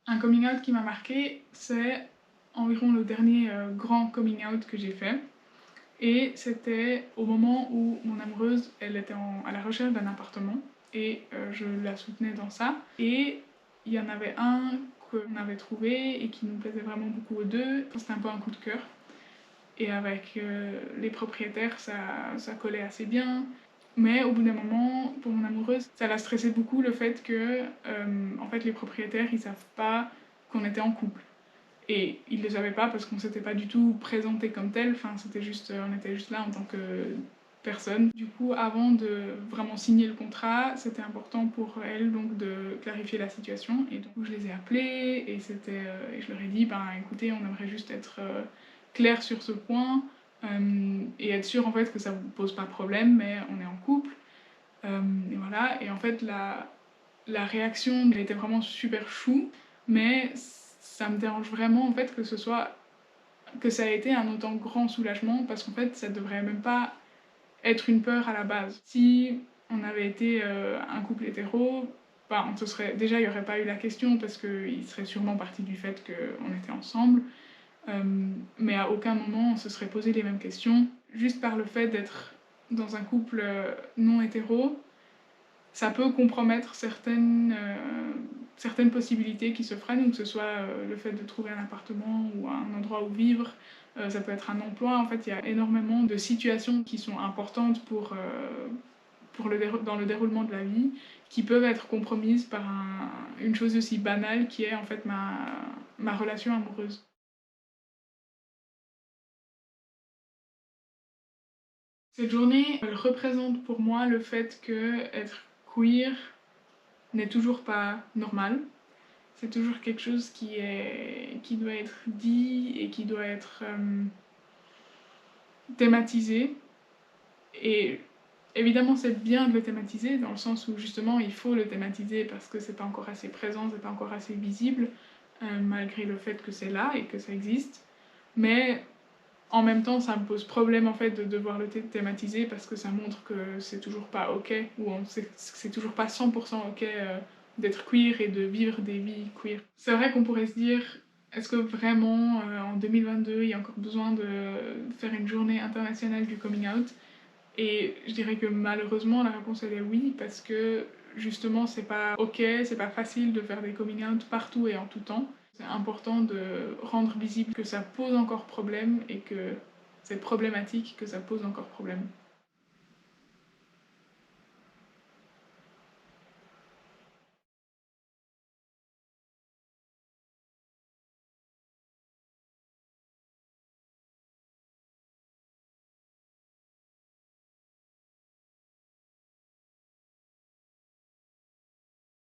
Un coming out qui m'a marqué, c'est environ le dernier grand coming out que j'ai fait. Et c'était au moment où mon amoureuse, elle était à la recherche d'un appartement et je la soutenais dans ça. Et il y en avait un qu'on avait trouvé et qui nous plaisait vraiment beaucoup aux deux. C'était un peu un coup de cœur. Et avec les propriétaires, ça collait assez bien. Mais au bout d'un moment, pour mon amoureuse, ça la stressait beaucoup le fait que en fait, les propriétaires, ils savent pas qu'on était en couple. Et ils le savaient pas parce qu'on s'était pas du tout présenté comme tel, enfin, c'était juste, on était juste là en tant que personne. Du coup, avant de vraiment signer le contrat, c'était important pour elle donc de clarifier la situation. Et donc je les ai appelés et et je leur ai dit, ben écoutez, on aimerait juste être clair sur ce point et être sûr en fait que ça vous pose pas de problème, mais on est en couple. Et voilà. Et en fait, la réaction, elle était vraiment super chou, mais ça me dérange vraiment en fait que ça a été un autant grand soulagement parce qu'en fait ça devrait même pas être une peur à la base. Si on avait été un couple hétéro, bah, déjà il n'y aurait pas eu la question parce qu'il serait sûrement parti du fait qu'on était ensemble, mais à aucun moment on se serait posé les mêmes questions. Juste par le fait d'être dans un couple non hétéro, ça peut compromettre certaines possibilités qui se freinent, que ce soit le fait de trouver un appartement ou un endroit où vivre, ça peut être un emploi. En fait, il y a énormément de situations qui sont importantes dans le déroulement de la vie, qui peuvent être compromises par une chose aussi banale qui est en fait ma relation amoureuse. Cette journée, elle représente pour moi le fait que être queer n'est toujours pas normal. C'est toujours quelque chose qui doit être dit et qui doit être thématisé. Et évidemment, c'est bien de le thématiser, dans le sens où justement il faut le thématiser parce que c'est pas encore assez présent, c'est pas encore assez visible, malgré le fait que c'est là et que ça existe. Mais en même temps, ça me pose problème en fait de devoir le thématiser parce que ça montre que c'est toujours pas ok, ou c'est toujours pas 100% ok d'être queer et de vivre des vies queer. C'est vrai qu'on pourrait se dire, est-ce que vraiment en 2022 il y a encore besoin de faire une journée internationale du coming out? Et je dirais que malheureusement la réponse elle est oui, parce que justement c'est pas ok, c'est pas facile de faire des coming out partout et en tout temps. C'est important de rendre visible que ça pose encore problème et que c'est problématique que ça pose encore problème.